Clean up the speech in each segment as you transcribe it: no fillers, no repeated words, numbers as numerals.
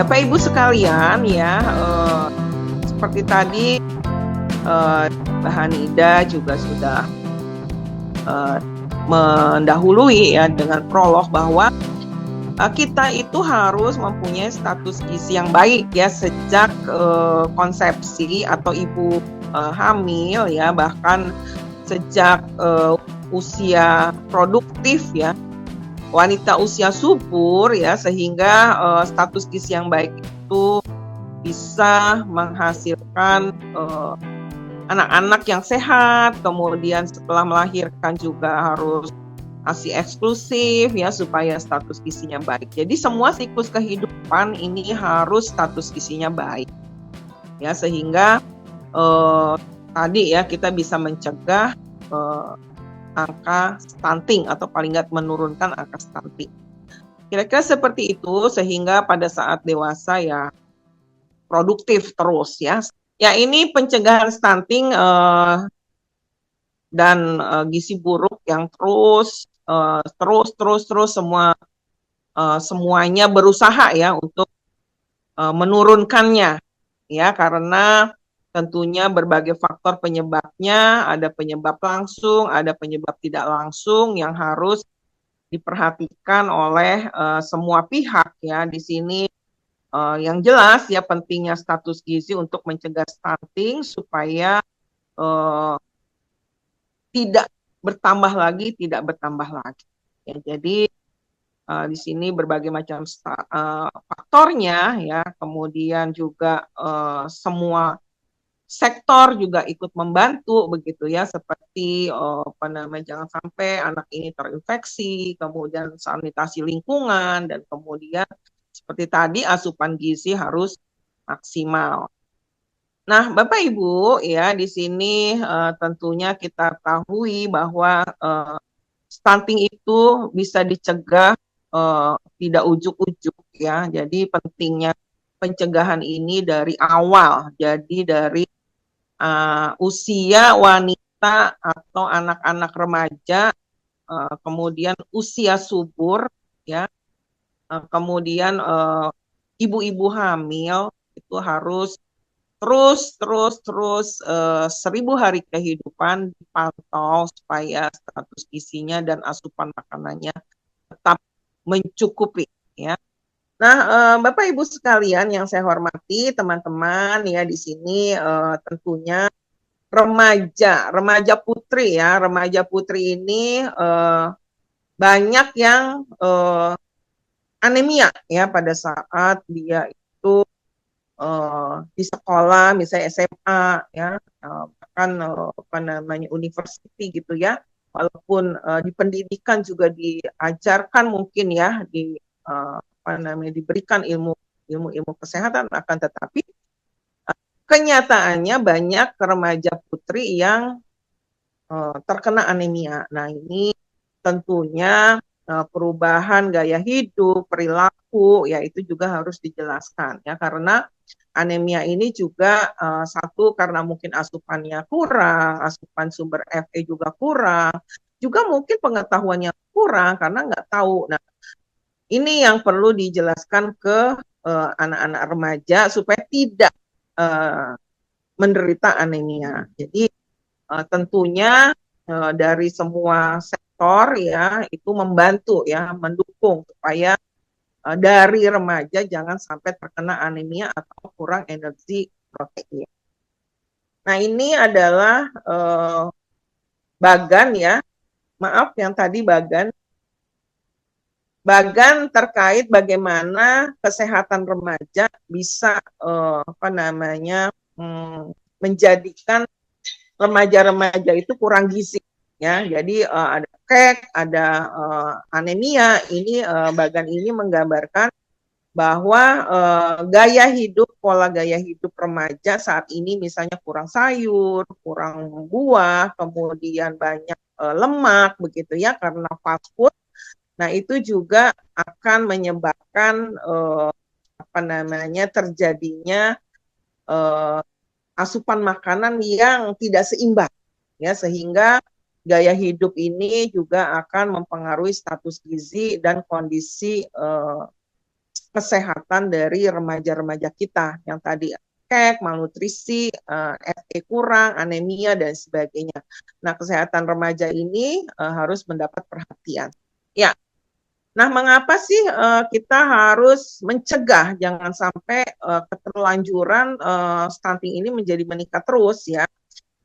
Bapak Ibu sekalian ya, seperti tadi Mbak Hanida juga sudah mendahului ya dengan prolog bahwa kita itu harus mempunyai status gizi yang baik ya sejak konsepsi atau ibu hamil ya, bahkan sejak usia produktif ya, wanita usia subur ya, sehingga status gizi yang baik itu bisa menghasilkan anak-anak yang sehat, kemudian setelah melahirkan juga harus ASI eksklusif ya supaya status gizinya baik. Jadi semua siklus kehidupan ini harus status gizinya baik ya, sehingga tadi ya kita bisa mencegah angka stunting atau paling nggak menurunkan angka stunting. Kira-kira seperti itu sehingga pada saat dewasa ya produktif terus ya. Ya ini pencegahan stunting dan gizi buruk yang terus semuanya berusaha ya untuk menurunkannya ya, karena tentunya berbagai faktor penyebabnya, ada penyebab langsung, ada penyebab tidak langsung yang harus diperhatikan oleh semua pihak ya. Di sini yang jelas ya pentingnya status gizi untuk mencegah stunting supaya tidak bertambah lagi. Ya, jadi di sini berbagai macam faktornya ya, kemudian juga semua sektor juga ikut membantu begitu ya, seperti jangan sampai anak ini terinfeksi, kemudian sanitasi lingkungan, dan kemudian seperti tadi asupan gizi harus maksimal. Nah, Bapak Ibu ya, di sini tentunya kita ketahui bahwa stunting itu bisa dicegah tidak ujuk-ujuk ya. Jadi pentingnya pencegahan ini dari awal. Jadi dari usia wanita atau anak-anak remaja, kemudian usia subur ya, kemudian ibu-ibu hamil itu harus terus 1000 hari kehidupan dipantau supaya status gizinya dan asupan makanannya tetap mencukupi ya. Nah, Bapak Ibu sekalian yang saya hormati, teman-teman ya, di sini tentunya remaja putri ya, remaja putri ini banyak yang anemia ya pada saat dia itu di sekolah, misalnya SMA ya, bahkan university gitu ya, walaupun di pendidikan juga diajarkan mungkin ya, diberikan ilmu kesehatan, akan tetapi kenyataannya banyak remaja putri yang terkena anemia. Nah, ini tentunya perubahan gaya hidup, perilaku ya, itu juga harus dijelaskan ya, karena anemia ini juga satu karena mungkin asupannya kurang, asupan sumber Fe juga kurang, juga mungkin pengetahuannya kurang karena nggak tahu. Nah, ini yang perlu dijelaskan ke anak-anak remaja supaya tidak menderita anemia. Jadi tentunya dari semua sektor ya itu membantu ya, mendukung supaya dari remaja jangan sampai terkena anemia atau kurang energi protein. Nah, ini adalah bagan ya, maaf yang tadi bagan terkait bagaimana kesehatan remaja bisa menjadikan remaja-remaja itu kurang gizi ya. Jadi ada kek, ada anemia. Ini bagan ini menggambarkan bahwa pola gaya hidup remaja saat ini misalnya kurang sayur, kurang buah, kemudian banyak lemak begitu ya karena fast food. Nah, itu juga akan menyebabkan terjadinya asupan makanan yang tidak seimbang ya, sehingga gaya hidup ini juga akan mempengaruhi status gizi dan kondisi kesehatan dari remaja-remaja kita yang tadi cek, malnutrisi, Fe kurang, anemia dan sebagainya. Nah, kesehatan remaja ini harus mendapat perhatian. Ya. Nah, mengapa sih kita harus mencegah jangan sampai keterlanjuran stunting ini menjadi meningkat terus ya.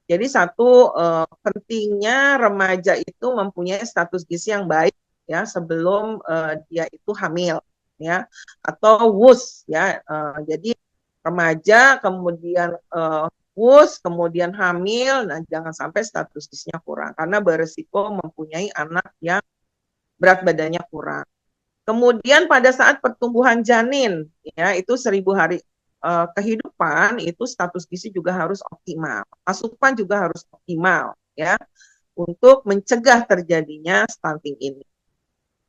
Jadi satu pentingnya remaja itu mempunyai status gizi yang baik ya sebelum dia itu hamil ya atau WUS ya. Jadi remaja kemudian WUS kemudian hamil, nah jangan sampai status gizinya kurang karena beresiko mempunyai anak yang berat badannya kurang. Kemudian pada saat pertumbuhan janin, ya itu 1000 hari kehidupan itu status gizi juga harus optimal, asupan juga harus optimal, ya untuk mencegah terjadinya stunting ini.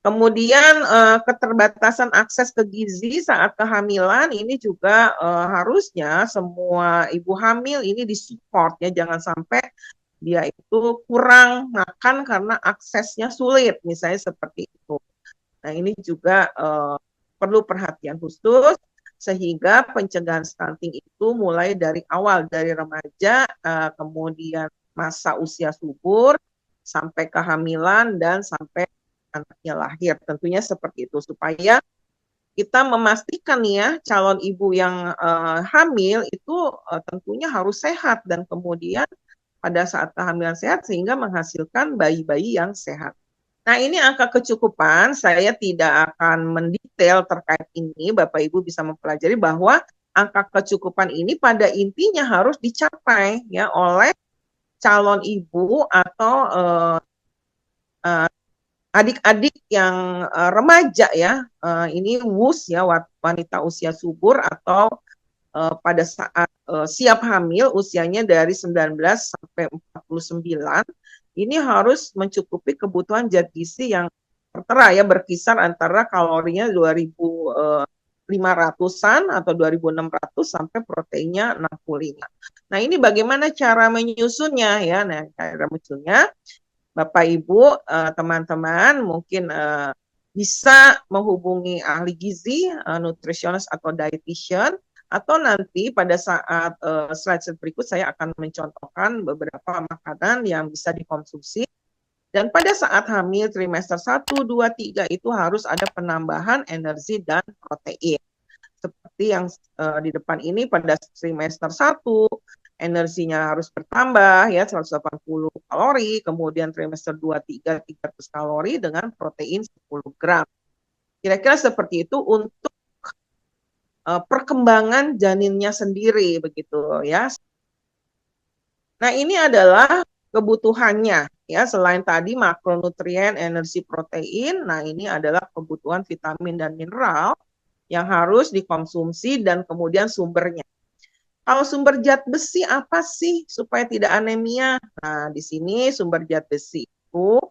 Kemudian keterbatasan akses ke gizi saat kehamilan ini juga harusnya semua ibu hamil ini disupport ya, jangan sampai dia itu kurang makan karena aksesnya sulit, misalnya seperti itu. Nah, ini juga perlu perhatian khusus sehingga pencegahan stunting itu mulai dari awal, dari remaja, kemudian masa usia subur, sampai kehamilan, dan sampai anaknya lahir. Tentunya seperti itu, supaya kita memastikan ya calon ibu yang hamil itu tentunya harus sehat dan kemudian pada saat kehamilan sehat sehingga menghasilkan bayi-bayi yang sehat. Nah, ini angka kecukupan, saya tidak akan mendetail terkait ini, Bapak Ibu bisa mempelajari bahwa angka kecukupan ini pada intinya harus dicapai ya oleh calon ibu atau adik-adik yang remaja ya, ini WUS ya, wanita usia subur atau pada saat siap hamil usianya dari 19 sampai 49 ini harus mencukupi kebutuhan zat gizi yang tertera ya, berkisar antara kalorinya 2.500-an atau 2.600 sampai proteinnya 65. Nah, ini bagaimana cara menyusunnya ya? Nah, cara menyusunnya Bapak Ibu, teman-teman mungkin bisa menghubungi ahli gizi, nutritionist atau dietitian, atau nanti pada saat slide berikut saya akan mencontohkan beberapa makanan yang bisa dikonsumsi. Dan pada saat hamil trimester 1, 2, 3 itu harus ada penambahan energi dan protein. Seperti yang di depan ini pada trimester 1 energinya harus bertambah ya 180 kalori, kemudian trimester 2 3 300 kalori dengan protein 10 gram. Kira-kira seperti itu untuk perkembangan janinnya sendiri begitu ya. Nah, ini adalah kebutuhannya ya, selain tadi makronutrien, energi, protein. Nah, ini adalah kebutuhan vitamin dan mineral yang harus dikonsumsi dan kemudian sumbernya. Kalau sumber zat besi apa sih supaya tidak anemia? Nah, di sini sumber zat besi itu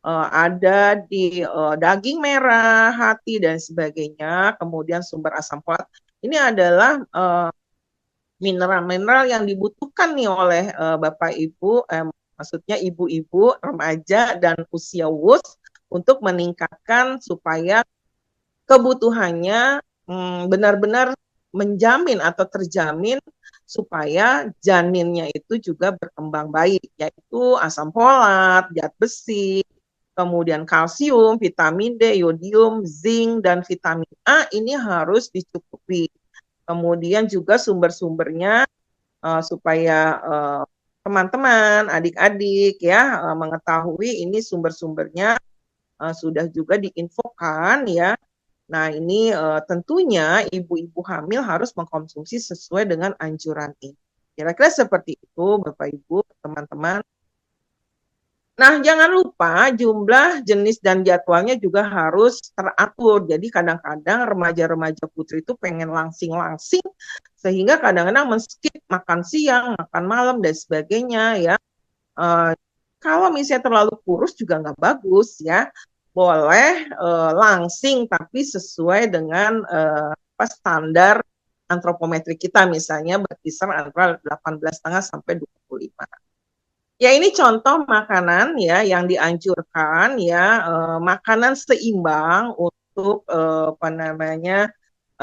ada di daging merah, hati, dan sebagainya. Kemudian sumber asam folat. Ini adalah mineral-mineral yang dibutuhkan nih oleh Bapak Ibu, maksudnya ibu-ibu, remaja, dan usia WUS untuk meningkatkan supaya kebutuhannya benar-benar menjamin atau terjamin supaya janinnya itu juga berkembang baik, yaitu asam folat, zat besi, kemudian kalsium, vitamin D, yodium, zinc, dan vitamin A ini harus dicukupi. Kemudian juga sumber-sumbernya supaya teman-teman, adik-adik ya mengetahui ini sumber-sumbernya sudah juga diinfokan ya. Nah, ini tentunya ibu-ibu hamil harus mengkonsumsi sesuai dengan anjuran ini. Kira-kira seperti itu, Bapak Ibu, teman-teman. Nah, jangan lupa jumlah, jenis, dan jadwalnya juga harus teratur. Jadi kadang-kadang remaja-remaja putri itu pengen langsing-langsing, sehingga kadang-kadang men-skip makan siang, makan malam, dan sebagainya ya. Kalau misalnya terlalu kurus juga nggak bagus ya. Boleh langsing tapi sesuai dengan standar antropometri kita, misalnya berkisar antara 18,5 sampai 25. Ya, ini contoh makanan ya yang dianjurkan ya, makanan seimbang untuk apa namanya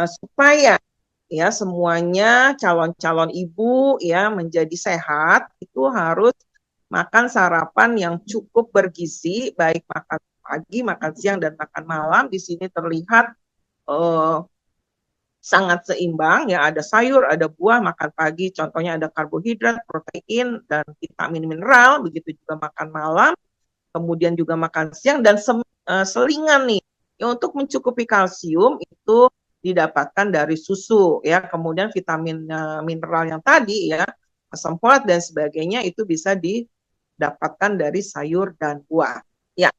supaya ya semuanya calon-calon ibu ya menjadi sehat, itu harus makan sarapan yang cukup bergizi, baik makan pagi, makan siang, dan makan malam. Di sini terlihat eh, sangat seimbang ya, ada sayur, ada buah, makan pagi contohnya ada karbohidrat, protein, dan vitamin mineral, begitu juga makan malam, kemudian juga makan siang, dan selingan nih ya, untuk mencukupi kalsium itu didapatkan dari susu ya, kemudian vitamin mineral yang tadi ya, asam folat dan sebagainya itu bisa didapatkan dari sayur dan buah ya.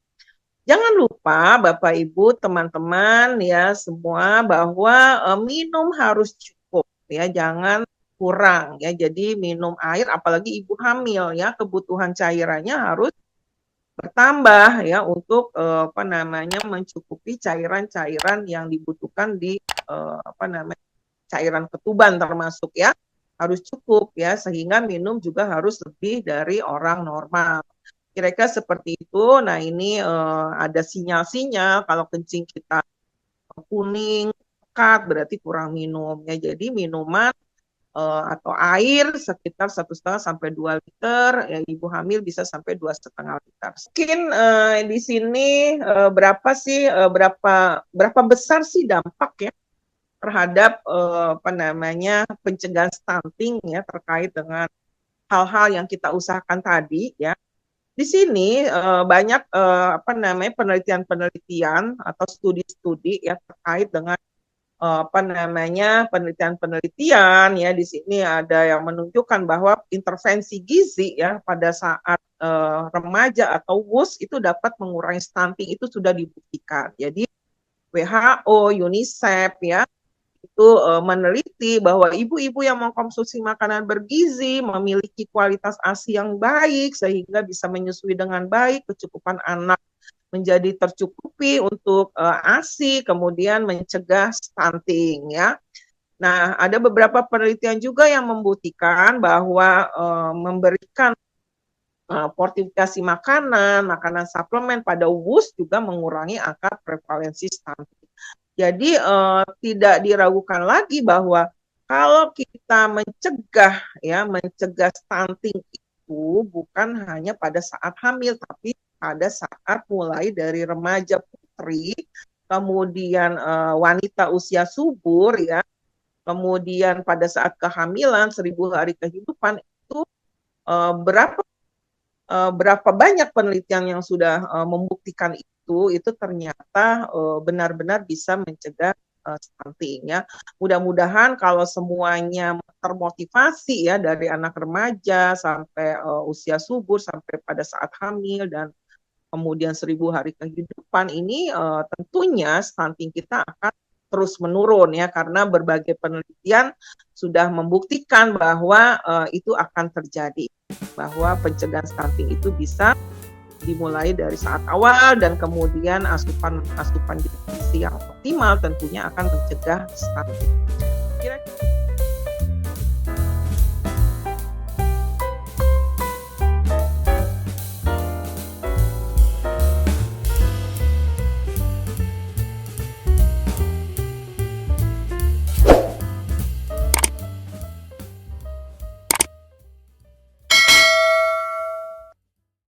Jangan lupa Bapak Ibu, teman-teman ya semua, bahwa minum harus cukup ya, jangan kurang ya. Jadi minum air, apalagi ibu hamil ya, kebutuhan cairannya harus bertambah ya, untuk mencukupi cairan-cairan yang dibutuhkan di cairan ketuban termasuk ya, harus cukup ya, sehingga minum juga harus lebih dari orang normal. Kira-kira seperti itu. Nah, ini ada sinyal-sinyal kalau kencing kita kuning, pekat, berarti kurang minum ya. Jadi minuman atau air sekitar 1,5 sampai 2 liter, ya, ibu hamil bisa sampai 2,5 liter. Mungkin di sini berapa besar sih dampak ya terhadap pencegahan stunting ya, terkait dengan hal-hal yang kita usahakan tadi ya. Di sini banyak penelitian-penelitian atau studi-studi ya terkait dengan penelitian-penelitian ya. Di sini ada yang menunjukkan bahwa intervensi gizi ya pada saat remaja atau WUS itu dapat mengurangi stunting, itu sudah dibuktikan. Jadi WHO, UNICEF ya itu meneliti bahwa ibu-ibu yang mengkonsumsi makanan bergizi memiliki kualitas ASI yang baik sehingga bisa menyusui dengan baik, kecukupan anak menjadi tercukupi untuk ASI, kemudian mencegah stunting ya. Nah, ada beberapa penelitian juga yang membuktikan bahwa memberikan fortifikasi makanan suplemen pada WUS juga mengurangi angka prevalensi stunting. Jadi tidak diragukan lagi bahwa kalau kita mencegah stunting itu bukan hanya pada saat hamil, tapi pada saat mulai dari remaja putri, kemudian wanita usia subur ya, kemudian pada saat kehamilan 1.000 hari kehidupan itu berapa banyak penelitian yang sudah membuktikan itu ternyata benar-benar bisa mencegah stunting ya. Mudah-mudahan kalau semuanya termotivasi ya, dari anak remaja sampai usia subur sampai pada saat hamil dan kemudian 1.000 hari kehidupan ini, tentunya stunting kita akan terus menurun ya, karena berbagai penelitian sudah membuktikan bahwa itu akan terjadi, bahwa pencegahan stunting itu bisa dimulai dari saat awal, dan kemudian asupan gizi yang optimal tentunya akan mencegah stunting. Kira-kira